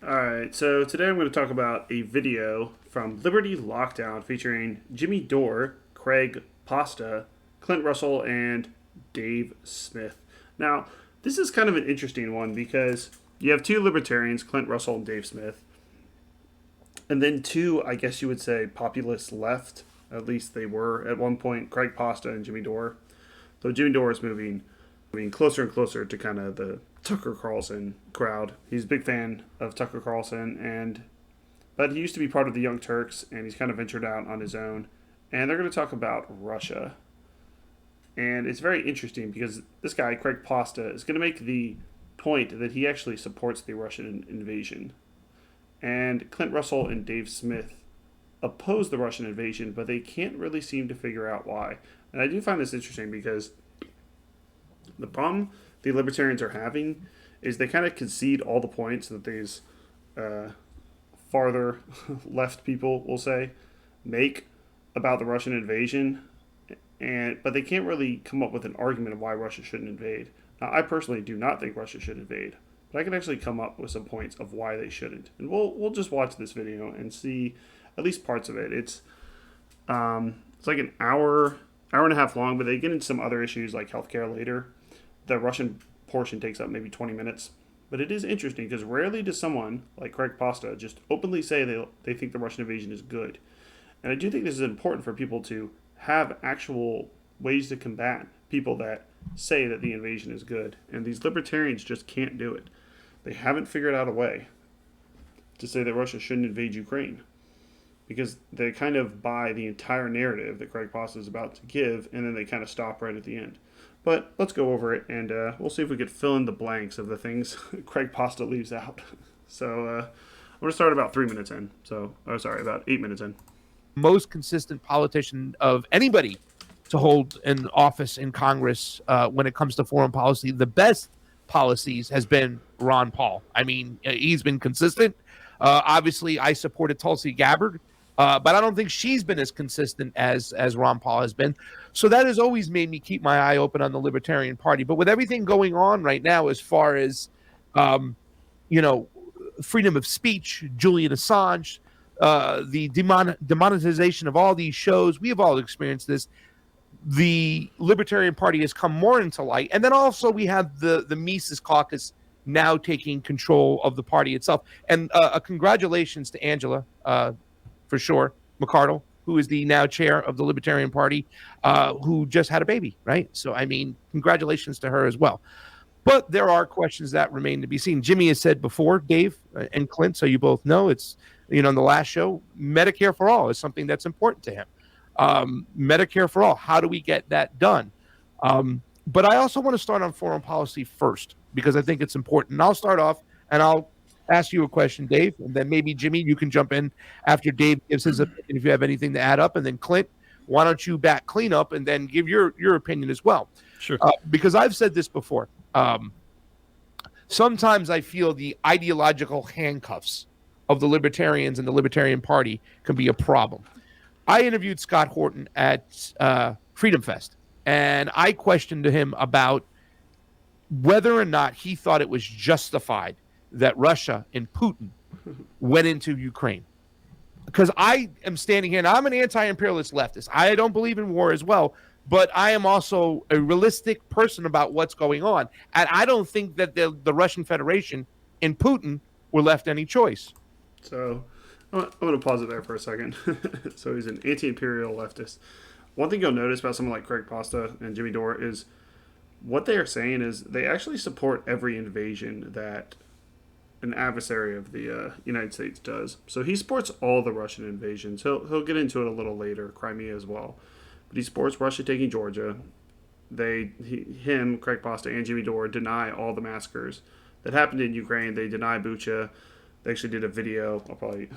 Alright, so today I'm going to talk about a video from Liberty Lockdown featuring Jimmy Dore, Craig Pasta, Clint Russell, and Dave Smith. Now, this is kind of an interesting one because you have two libertarians, Clint Russell and Dave Smith, and then two, I guess you would say, populist left. At least they were at one point, Craig Pasta and Jimmy Dore. Though Jimmy Dore is moving closer and closer to kind of the Tucker Carlson crowd. He's a big fan of Tucker Carlson, but he used to be part of the Young Turks, and he's kind of ventured out on his own. And they're going to talk about Russia, and it's very interesting because this guy Craig Pasta is going to make the point that he actually supports the Russian invasion, and Clint Russell and Dave Smith oppose the Russian invasion, but they can't really seem to figure out why. And I do find this interesting because the problem the libertarians are having is they kind of concede all the points that these uh, farther left people will say make about the Russian invasion, and but they can't really come up with an argument of why Russia shouldn't invade. Now, I personally do not think Russia should invade, but I can actually come up with some points of why they shouldn't. And we'll just watch this video and see at least parts of it. It's like an hour and a half long, but they get into some other issues like healthcare later. The Russian portion takes up maybe 20 minutes. But it is interesting because rarely does someone like Craig Pasta just openly say they think the Russian invasion is good. And I do think this is important for people to have actual ways to combat people that say that the invasion is good. And these libertarians just can't do it. They haven't figured out a way to say that Russia shouldn't invade Ukraine because they kind of buy the entire narrative that Craig Pasta is about to give, and then they kind of stop right at the end. But let's go over it, and we'll see if we could fill in the blanks of the things Craig Pasta leaves out. So I'm going to start about 3 minutes in. About 8 minutes in. Most consistent politician of anybody to hold an office in Congress when it comes to foreign policy. The best policies has been Ron Paul. I mean, he's been consistent. Obviously, I supported Tulsi Gabbard, but I don't think she's been as consistent as Ron Paul has been. So that has always made me keep my eye open on the Libertarian Party. But with everything going on right now, as far as you know, freedom of speech, Julian Assange, the demonetization of all these shows, we have all experienced this. The Libertarian Party has come more into light, and then also we have the Mises Caucus now taking control of the party itself. And congratulations to Angela, for sure, McCardle, who is the now chair of the Libertarian Party, who just had a baby, right? So, I mean, congratulations to her as well. But there are questions that remain to be seen. Jimmy has said before, Dave and Clint, so you both know, it's, in the last show, Medicare for all is something that's important to him. Medicare for all, how do we get that done? But I also want to start on foreign policy first, because I think it's important. And I'll start off, and I'll ask you a question, Dave, and then maybe Jimmy, you can jump in after Dave gives his opinion if you have anything to add up. And then Clint, why don't you back clean up and then give your opinion as well? Sure. Because I've said this before. Sometimes I feel the ideological handcuffs of the libertarians and the Libertarian Party can be a problem. I interviewed Scott Horton at Freedom Fest, and I questioned him about whether or not he thought it was justified that Russia and Putin went into Ukraine. Because I am standing here, and I'm an anti-imperialist leftist. I don't believe in war as well, but I am also a realistic person about what's going on. And I don't think that the Russian Federation and Putin were left any choice. So I'm going to pause it there for a second. So he's an anti-imperial leftist. One thing you'll notice about someone like Craig Pasta and Jimmy Dore is what they are saying is they actually support every invasion that an adversary of the United States does. So he supports all the Russian invasions. He'll get into it a little later, Crimea as well. But he supports Russia taking Georgia. Craig Pasta, and Jimmy Dore deny all the massacres that happened in Ukraine. They deny Bucha. They actually did a video, I'll probably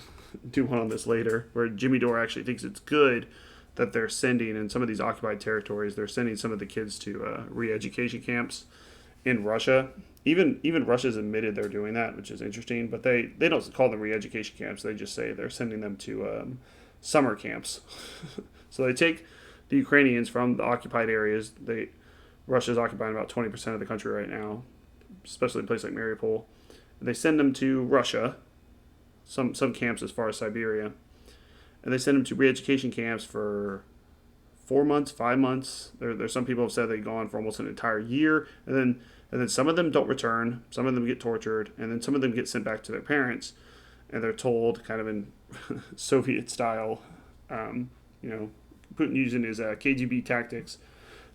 do one on this later, where Jimmy Dore actually thinks it's good that they're sending, in some of these occupied territories, they're sending some of the kids to re-education camps in Russia. Even Russia's admitted they're doing that, which is interesting, but they don't call them re-education camps. They just say they're sending them to summer camps. So they take the Ukrainians from the occupied areas. Russia's occupying about 20% of the country right now, especially a place like Mariupol. They send them to Russia, some camps as far as Siberia, and they send them to re-education camps for 4 months, 5 months. There's some people have said they've gone for almost an entire year, and then some of them don't return. Some of them get tortured, and then some of them get sent back to their parents, and they're told, kind of in Soviet style, Putin using his KGB tactics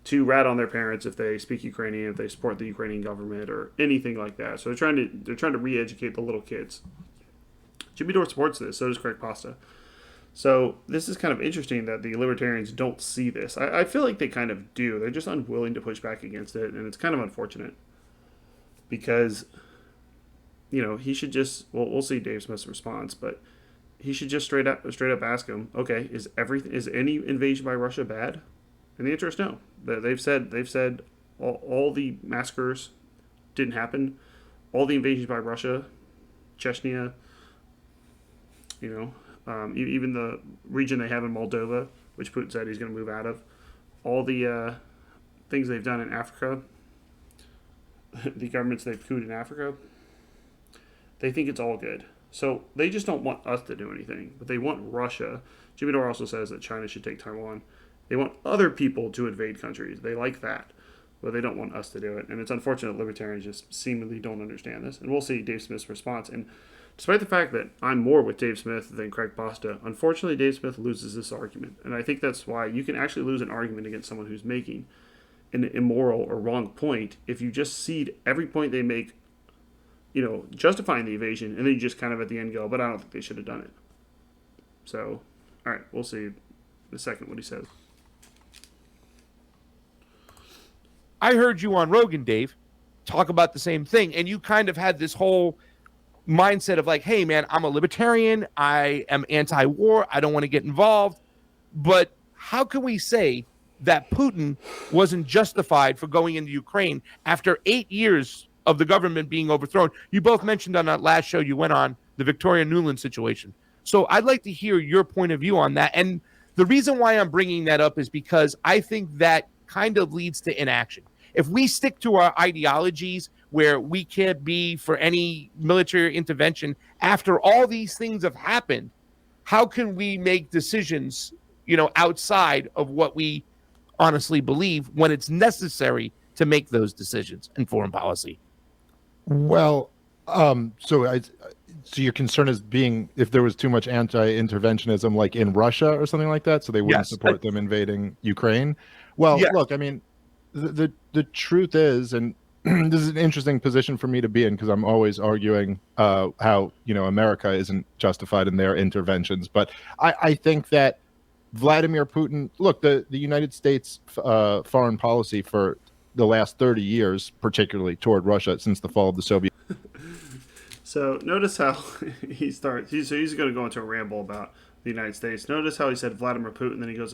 to rat on their parents if they speak Ukrainian, if they support the Ukrainian government, or anything like that. So they're trying to re-educate the little kids. Jimmy Dore supports this. So does Craig Pasta. So this is kind of interesting that the libertarians don't see this. I feel like they kind of do. They're just unwilling to push back against it, and it's kind of unfortunate because, he should just. Well, we'll see Dave Smith's response, but he should just straight up ask him, okay, is any invasion by Russia bad? And the answer is no. They've said all the massacres didn't happen. All the invasions by Russia, Chechnya, even the region they have in Moldova, which Putin said he's going to move out of, all the things they've done in Africa, the governments they've couped in Africa, they think it's all good. So they just don't want us to do anything, but they want Russia. Jimmy Dore also says that China should take Taiwan. They want other people to invade countries. They like that, but they don't want us to do it. And it's unfortunate libertarians just seemingly don't understand this. And we'll see Dave Smith's response. And despite the fact that I'm more with Dave Smith than Craig Pasta, unfortunately Dave Smith loses this argument. And I think that's why you can actually lose an argument against someone who's making an immoral or wrong point if you just cede every point they make, justifying the invasion, and then you just kind of at the end go, but I don't think they should have done it. So, all right, we'll see in a second what he says. I heard you on Rogan, Dave, talk about the same thing, and you kind of had this whole mindset of like, hey, man, I'm a libertarian. I am anti-war. I don't want to get involved. But how can we say that Putin wasn't justified for going into Ukraine after 8 years of the government being overthrown? You both mentioned on that last show you went on the Victoria Nuland situation. So I'd like to hear your point of view on that. And the reason why I'm bringing that up is because I think that kind of leads to inaction. If we stick to our ideologies where we can't be for any military intervention after all these things have happened, how can we make decisions, outside of what we honestly believe when it's necessary to make those decisions in foreign policy? Well, so your concern is being if there was too much anti-interventionism, like in Russia or something like that, so they wouldn't support them invading Ukraine. Well, look, I mean, the truth is, and this is an interesting position for me to be in because I'm always arguing how America isn't justified in their interventions, but I think that Vladimir Putin, look, the United States foreign policy for the last 30 years, particularly toward Russia since the fall of the Soviet. So notice how he starts. He's going to go into a ramble about the United States. Notice how he said Vladimir Putin, then he goes,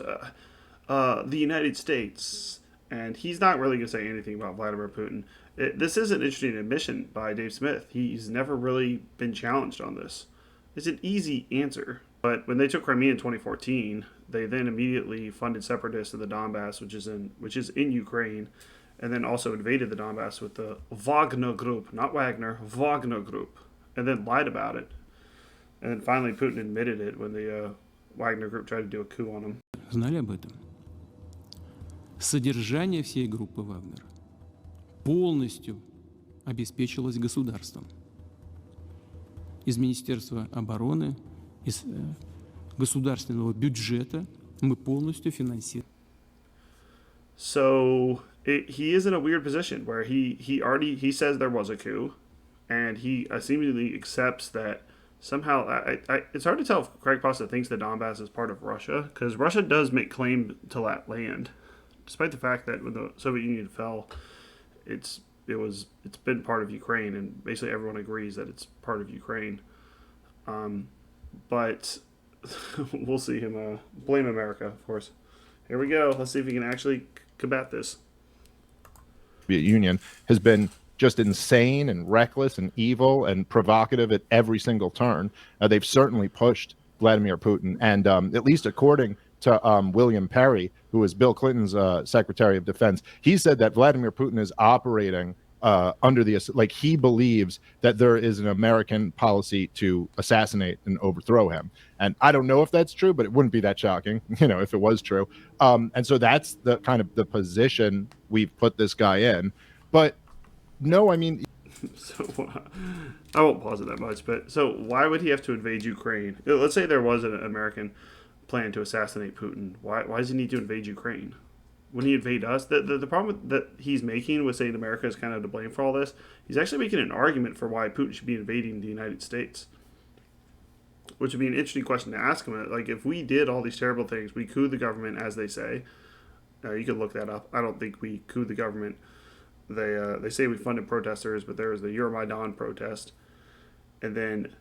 the United States. And he's not really going to say anything about Vladimir Putin. This is an interesting admission by Dave Smith. He's never really been challenged on this. It's an easy answer. But when they took Crimea in 2014, they then immediately funded separatists in the Donbass, which is in Ukraine, and then also invaded the Donbass with the Wagner Group, not Wagner, Wagner Group, and then lied about it. And then finally Putin admitted it when the Wagner Group tried to do a coup on him. Знали об этом? Содержание всей группы Вагнер полностью обеспечилось государством. Из Министерства обороны, из государственного бюджета мы полностью финансируем. So he is in a weird position where he says there was a coup, and he seemingly accepts that somehow. It's hard to tell if Craig Pasta thinks the Donbass is part of Russia, because Russia does make claim to that land, despite the fact that when the Soviet Union fell, it's been part of Ukraine, and basically everyone agrees that it's part of Ukraine. But we'll see him blame America, of course. Here we go. Let's see if he can actually combat this. Soviet Union has been just insane and reckless and evil and provocative at every single turn. They've certainly pushed Vladimir Putin, and at least according to William Perry, who was Bill Clinton's Secretary of Defense, he said that Vladimir Putin is operating under the like he believes that there is an American policy to assassinate and overthrow him. And I don't know if that's true, but it wouldn't be that shocking, if it was true. And so that's the kind of the position we've put this guy in. But no, I mean, So I won't pause it that much, but so why would he have to invade Ukraine? Let's say there was an American plan to assassinate Putin. Why does he need to invade Ukraine? When he invade us, the problem that he's making with saying America is kind of to blame for all this, he's actually making an argument for why Putin should be invading the United States, which would be an interesting question to ask him. Like, if we did all these terrible things, we coup the government, as they say. You could look that up. I don't think we coup the government. They say we funded protesters, but there was the Euromaidan protest, and then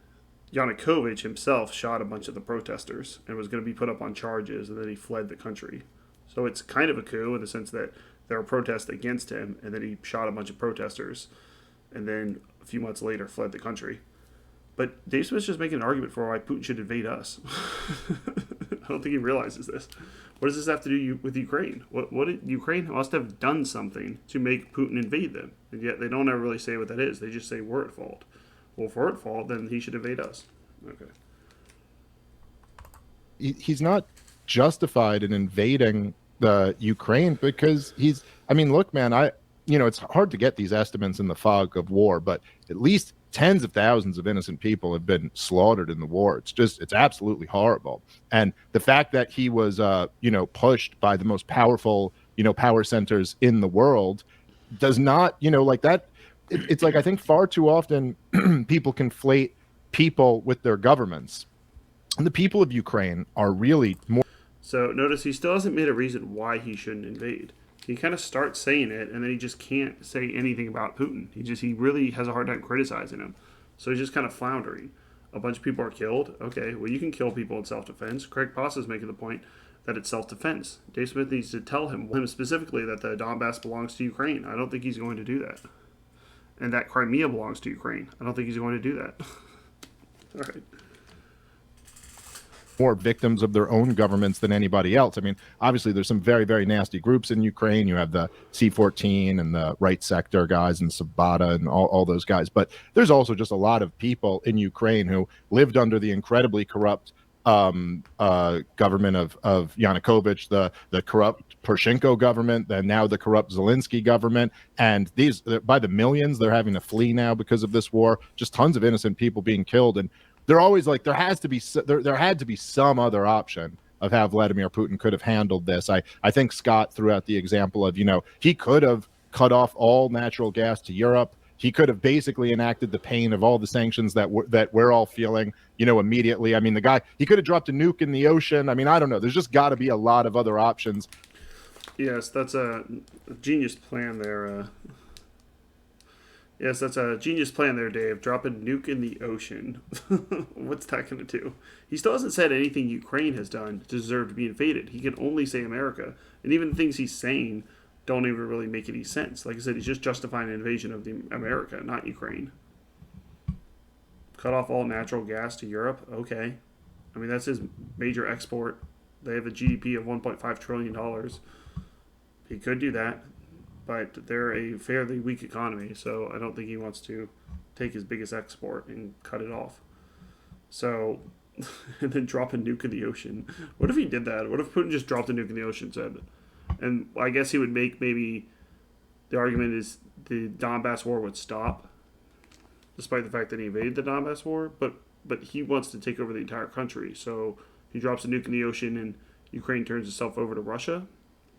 Yanukovych himself shot a bunch of the protesters and was going to be put up on charges, and then he fled the country. So it's kind of a coup in the sense that there were protests against him, and then he shot a bunch of protesters, and then a few months later fled the country. But Dave Smith's just making an argument for why Putin should invade us. I don't think he realizes this. What does this have to do with Ukraine? What did Ukraine must have done something to make Putin invade them, and yet they don't ever really say what that is. They just say we're at fault. Well, if we're at fault, then he should invade us. Okay. He's not justified in invading the Ukraine because look, man, it's hard to get these estimates in the fog of war, but at least tens of thousands of innocent people have been slaughtered in the war. It's absolutely horrible. And the fact that he was, pushed by the most powerful, power centers in the world does not, like that. It's like, I think far too often people conflate people with their governments. And the people of Ukraine are really more. So notice he still hasn't made a reason why he shouldn't invade. He kind of starts saying it, and then he just can't say anything about Putin. He really has a hard time criticizing him. So he's just kind of floundering. A bunch of people are killed. Okay, well, you can kill people in self-defense. Craig Pasta's making the point that it's self-defense. Dave Smith needs to tell him specifically that the Donbass belongs to Ukraine. I don't think he's going to do that. And that Crimea belongs to Ukraine. I don't think he's going to do that. All right. More victims of their own governments than anybody else. I mean, obviously, there's some very, very nasty groups in Ukraine. You have the C-14 and the Right Sector guys and Sabata and all those guys. But there's also just a lot of people in Ukraine who lived under the incredibly corrupt government of Yanukovych, the corrupt Poroshenko government, and now the corrupt Zelensky government. And these, by the millions, they're having to flee now because of this war. Just tons of innocent people being killed. And they're always like, there had to be some other option of how Vladimir Putin could have handled this. I think Scott threw out the example of, he could have cut off all natural gas to Europe. He could have basically enacted the pain of all the sanctions that we're all feeling, immediately. I mean, the guy, he could have dropped a nuke in the ocean. I mean, I don't know. There's just got to be a lot of other options. Yes, that's a genius plan there. Yes, that's a genius plan there, Dave. Drop a nuke in the ocean. What's that going to do? He still hasn't said anything Ukraine has done to deserve to be invaded. He can only say America. And even the things he's saying don't even really make any sense. Like I said, he's just justifying an invasion of America, not Ukraine. Cut off all natural gas to Europe? Okay. I mean, that's his major export. They have a GDP of $1.5 trillion. He could do that. But they're a fairly weak economy, so I don't think he wants to take his biggest export and cut it off. So, and then drop a nuke in the ocean. What if he did that? What if Putin just dropped a nuke in the ocean, said, and I guess he would make maybe the argument is the Donbass war would stop, despite the fact that he invaded the Donbass war, but he wants to take over the entire country, so he drops a nuke in the ocean and Ukraine turns itself over to Russia.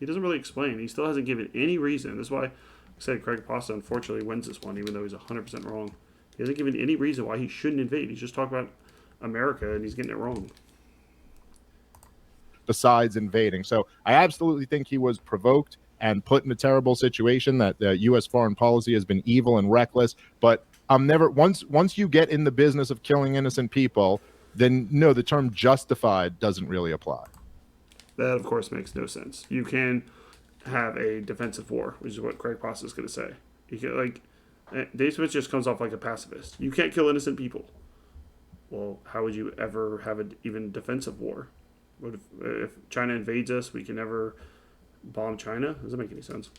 He doesn't really explain. He still hasn't given any reason. That's why I said Craig Pasta unfortunately wins this one, even though he's 100% wrong. He hasn't given any reason why he shouldn't invade. He's just talking about America, and he's getting it wrong. Besides invading. So I absolutely think he was provoked and put in a terrible situation, that the U.S. foreign policy has been evil and reckless. But I'm never, once you get in the business of killing innocent people, then no, the term justified doesn't really apply. That, of course, makes no sense. You can have a defensive war, which is what Craig Pasta is going to say. You can, Dave Smith just comes off like a pacifist. You can't kill innocent people. Well, how would you ever have an even defensive war? What if China invades us, we can never bomb China? Doesn't make any sense.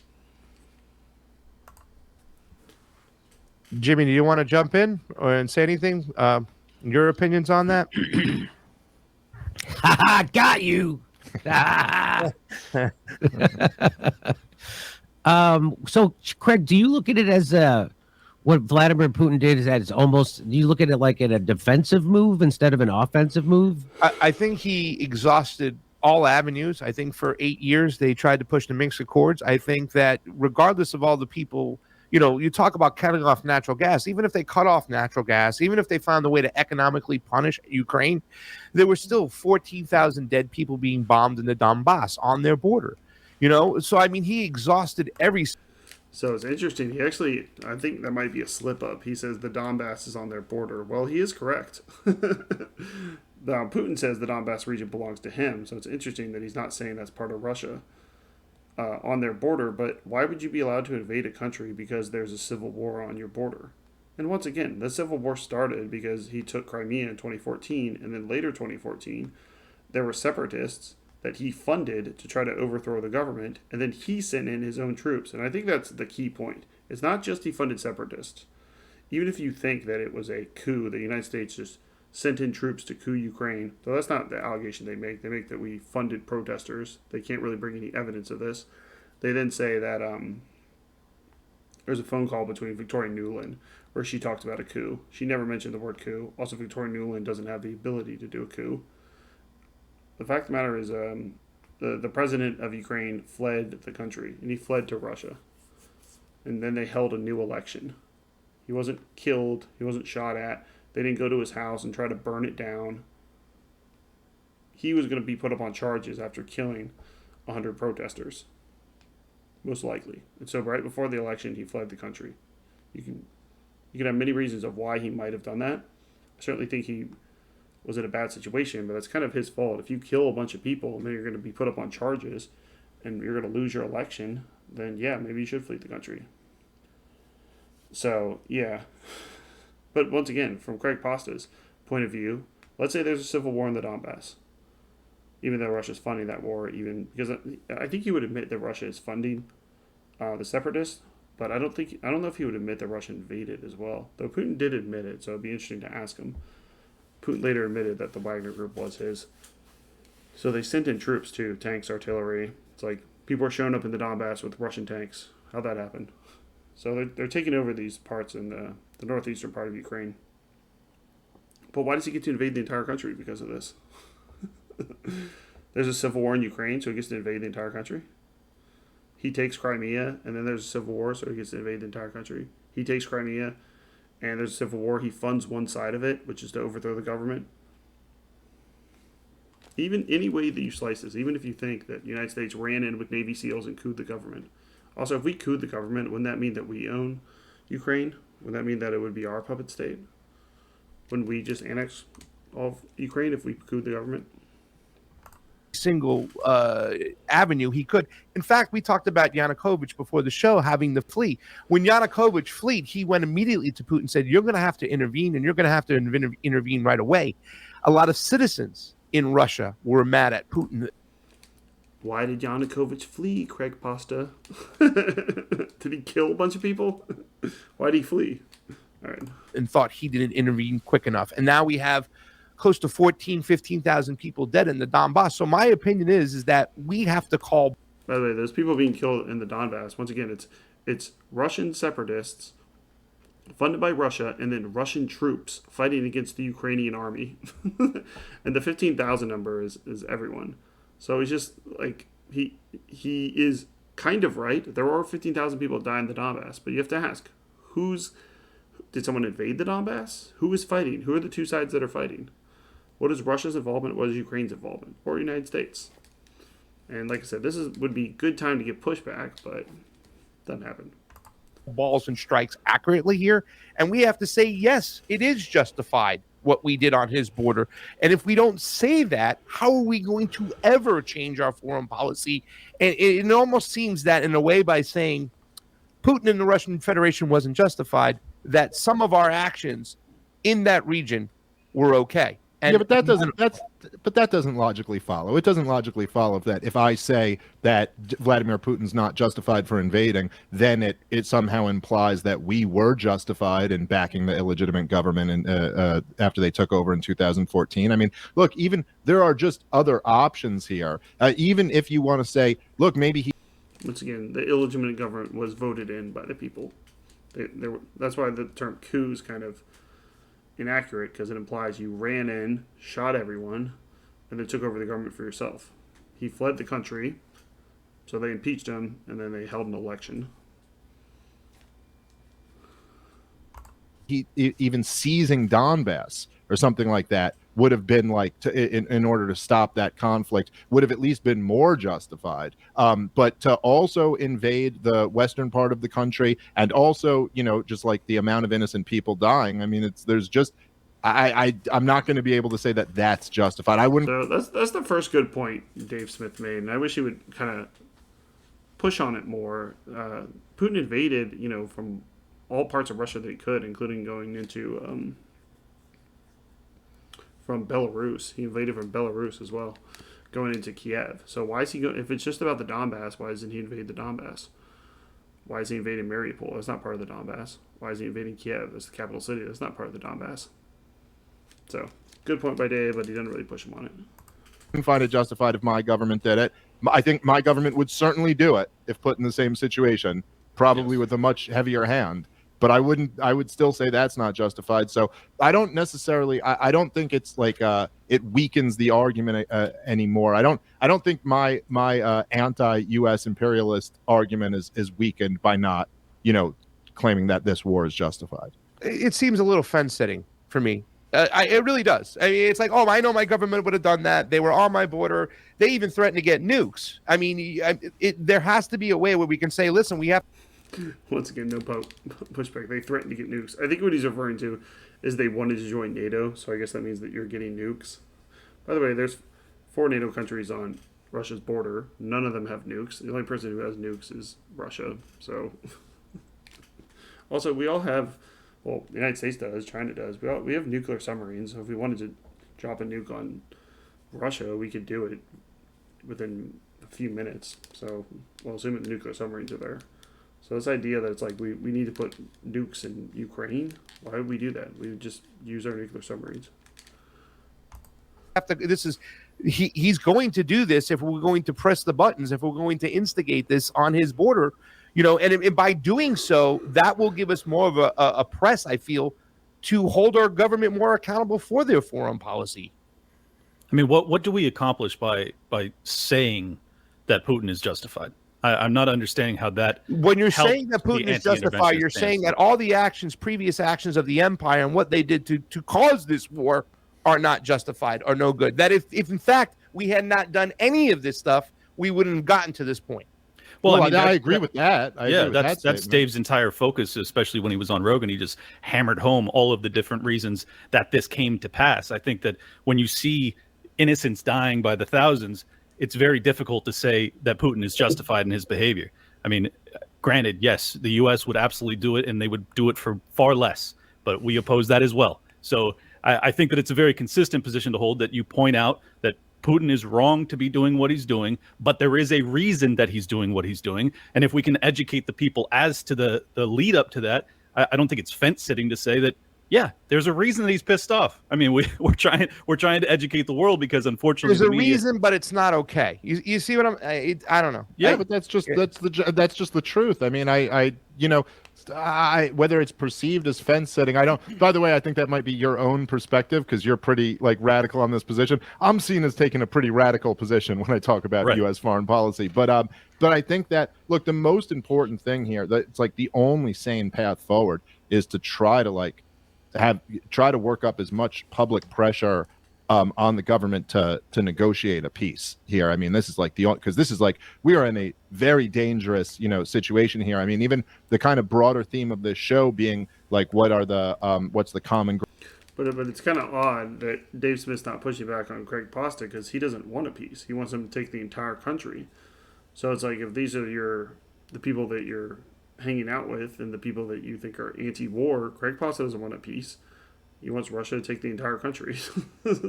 Jimmy, do you want to jump in and say anything? Your opinions on that? Got you. Ah. So, Craig, do you look at it as what Vladimir Putin did? Is that it's almost? Do you look at it like a defensive move instead of an offensive move? I think he exhausted all avenues. I think for 8 years they tried to push the Minsk Accords. I think that regardless of all the people, you talk about cutting off natural gas. Even if they cut off natural gas, even if they found a way to economically punish Ukraine, there were still 14,000 dead people being bombed in the Donbass on their border. So I mean, he exhausted every. So it's interesting. He actually, I think that might be a slip up. He says the Donbass is on their border. Well, he is correct. Putin says the Donbass region belongs to him. So it's interesting that he's not saying that's part of Russia on their border. But why would you be allowed to invade a country because there's a civil war on your border? And once again, the civil war started because he took Crimea in 2014, and then later 2014, there were separatists that he funded to try to overthrow the government, and then he sent in his own troops. And I think that's the key point. It's not just he funded separatists. Even if you think that it was a coup, the United States just sent in troops to coup Ukraine, though that's not the allegation they make. They make that we funded protesters. They can't really bring any evidence of this. They then say that there's a phone call between Victoria Nuland where she talked about a coup. She never mentioned the word coup. Also, Victoria Nuland doesn't have the ability to do a coup. The fact of the matter is the president of Ukraine fled the country, and he fled to Russia. And then they held a new election. He wasn't killed. He wasn't shot at. They didn't go to his house and try to burn it down. He was going to be put up on charges after killing 100 protesters, most likely. And so right before the election, he fled the country. You can have many reasons of why he might have done that. I certainly think he was in a bad situation, but that's kind of his fault. If you kill a bunch of people and then you're going to be put up on charges and you're going to lose your election, then yeah, maybe you should flee the country. So, yeah. But once again, from Craig Pasta's point of view, let's say there's a civil war in the Donbass. Even though Russia's funding that war, even because I think he would admit that Russia is funding the separatists, but I don't know if he would admit that Russia invaded as well. Though Putin did admit it, so it'd be interesting to ask him. Putin later admitted that the Wagner Group was his. So they sent in troops too, tanks, artillery. It's like people are showing up in the Donbass with Russian tanks. How'd that happen? So they're taking over these parts in the northeastern part of Ukraine. But why does he get to invade the entire country because of this? There's a civil war in Ukraine, so he gets to invade the entire country. He takes Crimea, and then there's a civil war, so he gets to invade the entire country. He takes Crimea, and there's a civil war. He funds one side of it, which is to overthrow the government. Even any way that you slice this, even if you think that the United States ran in with Navy SEALs and couped the government. Also, if we couped the government, wouldn't that mean that we own Ukraine? Wouldn't that mean that it would be our puppet state? Wouldn't we just annex all of Ukraine if we couped the government? Single avenue he could. In fact, we talked about Yanukovych before the show having to flee. When Yanukovych fled, he went immediately to Putin and said, you're going to have to intervene, and you're going to have to intervene right away. A lot of citizens in Russia were mad at Putin. Why did Yanukovych flee, Craig Pasta? Did he kill a bunch of people? Why did he flee? All right. And thought he didn't intervene quick enough. And now we have close to 15,000 people dead in the Donbass. So my opinion is that we have to call. By the way, there's people being killed in the Donbass. Once again, it's Russian separatists funded by Russia, and then Russian troops fighting against the Ukrainian army. And the 15,000 number is everyone. So he's just like he is kind of right. There are 15,000 people die in the Donbass, but you have to ask, did someone invade the Donbass? Who is fighting? Who are the two sides that are fighting? What is Russia's involvement? What is Ukraine's involvement? Or United States? And like I said, would be a good time to get pushback, but it doesn't happen. Balls and strikes accurately here, and we have to say yes, it is justified what we did on his border. And if we don't say that, how are we going to ever change our foreign policy? And it almost seems that in a way, by saying Putin and the Russian Federation wasn't justified, that some of our actions in that region were okay. And yeah, but that doesn't logically follow. It doesn't logically follow that if I say that Vladimir Putin's not justified for invading, then it somehow implies that we were justified in backing the illegitimate government and after they took over in 2014. I mean, look, even there are just other options here. Even if you want to say, look, maybe he. Once again, the illegitimate government was voted in by the people. That's why the term coup is kind of inaccurate, because it implies you ran in, shot everyone, and then took over the government for yourself. He fled the country, so they impeached him, and then they held an election. Even seizing Donbass or something like that would have been like in order to stop that conflict would have at least been more justified. But to also invade the western part of the country and also, just like the amount of innocent people dying. I mean, I'm not going to be able to say that that's justified. I wouldn't. So that's the first good point Dave Smith made, and I wish he would kind of push on it more. Putin invaded, from all parts of Russia that he could, including going into from Belarus. He invaded from Belarus as well, going into Kiev. So why is he going? If it's just about the Donbass, why doesn't he invade the Donbass? Why is he invading Mariupol? That's not part of the Donbass. Why is he invading Kiev? That's the capital city. That's not part of the Donbass. So good point by Dave, but he doesn't really push him on it. I find it justified if my government did it. I think my government would certainly do it if put in the same situation, probably with a much heavier hand. But I would still say that's not justified. So I don't necessarily, I don't think it's like it weakens the argument anymore. I don't think my anti-US imperialist argument is weakened by not, claiming that this war is justified. It seems a little fence sitting for me. It really does. I mean, it's like, oh, I know my government would have done that. They were on my border. They even threatened to get nukes. I mean, there has to be a way where we can say, listen, we have. Once again, no pushback. They threatened to get nukes. I think what he's referring to is they wanted to join NATO, so I guess that means that you're getting nukes. By the way, there's 4 NATO countries on Russia's border. None of them have nukes. The only person who has nukes is Russia. So, also, we all have, well, the United States does, China does. We have nuclear submarines, so if we wanted to drop a nuke on Russia, we could do it within a few minutes. So, well, assuming the nuclear submarines are there. So this idea that it's like we need to put nukes in Ukraine, why would we do that? We would just use our nuclear submarines. He's going to do this if we're going to press the buttons, if we're going to instigate this on his border, and by doing so, that will give us more of a press, I feel, to hold our government more accountable for their foreign policy. I mean, what do we accomplish by saying that Putin is justified? I'm not understanding how that. When you're saying that Putin is justified, you're saying that all the previous actions of the empire and what they did to cause this war are not justified or no good. That if in fact we had not done any of this stuff, we wouldn't have gotten to this point. Well, I agree with that. That's Dave's entire focus, especially when he was on Rogan. He just hammered home all of the different reasons that this came to pass. I think that when you see innocents dying by the thousands, it's very difficult to say that Putin is justified in his behavior. I mean, granted, yes, the U.S. would absolutely do it, and they would do it for far less, but we oppose that as well. So I think that it's a very consistent position to hold, that you point out that Putin is wrong to be doing what he's doing, but there is a reason that he's doing what he's doing. And if we can educate the people as to the lead up to that, I don't think it's fence sitting to say that, yeah, there's a reason that he's pissed off. I mean, we're trying to educate the world, because unfortunately there's a reason, but it's not okay. You see what I don't know. Yeah, but that's just the truth. I mean, I whether it's perceived as fence setting, I don't. By the way, I think that might be your own perspective, because you're pretty radical on this position. I'm seen as taking a pretty radical position when I talk about U.S. foreign policy. But I think that, look, the most important thing here, that it's like the only sane path forward, is to try to work up as much public pressure on the government to negotiate a peace here. I mean, this is like because this is like, we are in a very dangerous, situation here. I mean, even the kind of broader theme of this show being like, what's the common But it's kind of odd that Dave Smith's not pushing back on Craig Pasta, because he doesn't want a peace. He wants him to take the entire country. So it's like, if these are the people that you're hanging out with and the people that you think are anti-war, Craig Pasta doesn't want a peace. he wants Russia to take the entire country.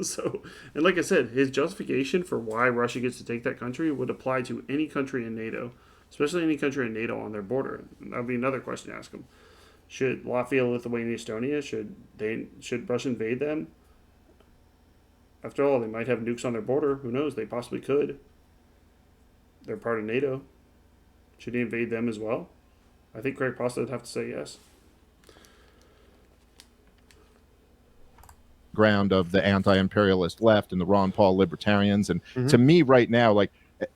So, and like I said, his justification for why Russia gets to take that country would apply to any country in NATO, especially any country in NATO on their border. That would be another question to ask him. Should Latvia, Lithuania, Estonia, should Russia invade them? After all, they might have nukes on their border. Who knows? They possibly could. They're part of NATO. Should he invade them as well? I think Craig Pasta would have to say yes. Ground of the anti-imperialist left and the Ron Paul libertarians, and to me right now, like,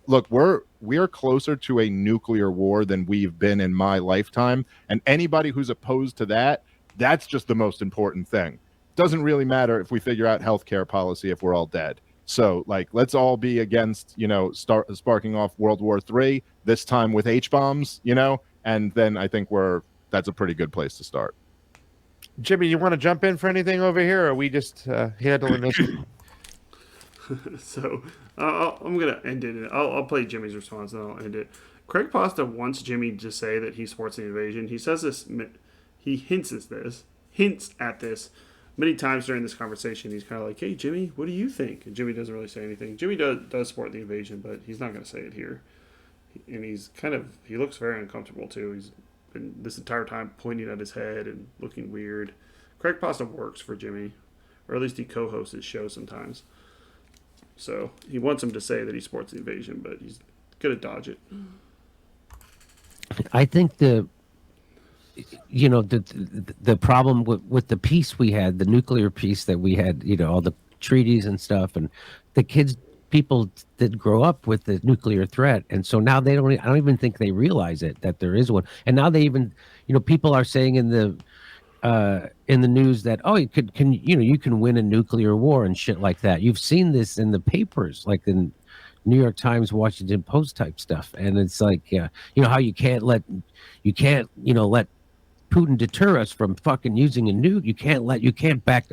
look, we're closer to a nuclear war than we've been in my lifetime, and anybody who's opposed to that, that's just the most important thing. Doesn't really matter if we figure out healthcare policy if we're all dead. So, like, let's all be against, sparking off World War III, this time with H-bombs, and then I think that's a pretty good place to start. Jimmy, you want to jump in for anything over here, or are we just handling this? So I'm gonna end it. I'll play Jimmy's response and I'll end it. Craig Pasta wants Jimmy to say that he supports the invasion. He says this. He hints at this many times during this conversation. He's kind of like, "Hey, Jimmy, what do you think?" And Jimmy doesn't really say anything. Jimmy does support the invasion, but he's not going to say it here. And he looks very uncomfortable too. He's been this entire time pointing at his head and looking weird. Craig Pasta works for Jimmy, or at least he co-hosts his show sometimes. So he wants him to say that he supports the invasion, but he's going to dodge it. I think the problem with the peace we had, the nuclear peace that we had, all the treaties and stuff, and the people that grow up with the nuclear threat, and so now I don't even think they realize that there is one, and now they even, people are saying in the news that, oh, you can win a nuclear war and shit like that. You've seen this in the papers, like in New York Times, Washington Post type stuff, and it's like, how you can't let Putin deter us from fucking using a nuke. You can't back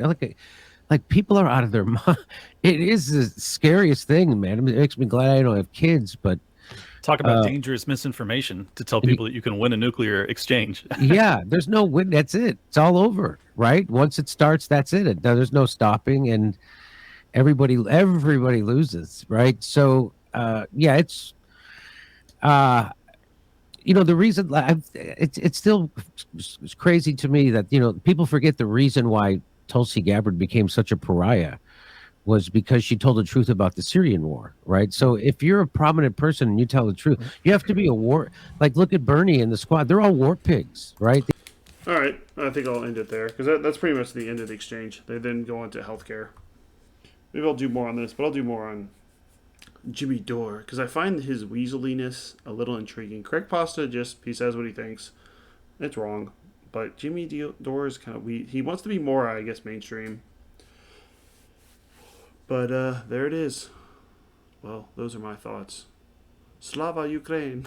like people are out of their mind. It is the scariest thing, man. It makes me glad I don't have kids, but talk about dangerous misinformation to tell people that you can win a nuclear exchange. Yeah, there's no win. That's it. It's all over, right? Once it starts, that's it. There's no stopping, and everybody loses, right? So, it's the reason it's still crazy to me that people forget the reason why Tulsi Gabbard became such a pariah was because she told the truth about the Syrian war, right? So if you're a prominent person and you tell the truth, you have to be a war. Like, look at Bernie and the squad; they're all war pigs, right? All right, I think I'll end it there because that's pretty much the end of the exchange. They then go into healthcare. Maybe I'll do more on this, but I'll do more on Jimmy Dore because I find his weaseliness a little intriguing. Craig Pasta he says what he thinks. It's wrong. But Jimmy Dore is kind of he wants to be more, I guess, mainstream. But there it is. Well, those are my thoughts. Slava Ukraine.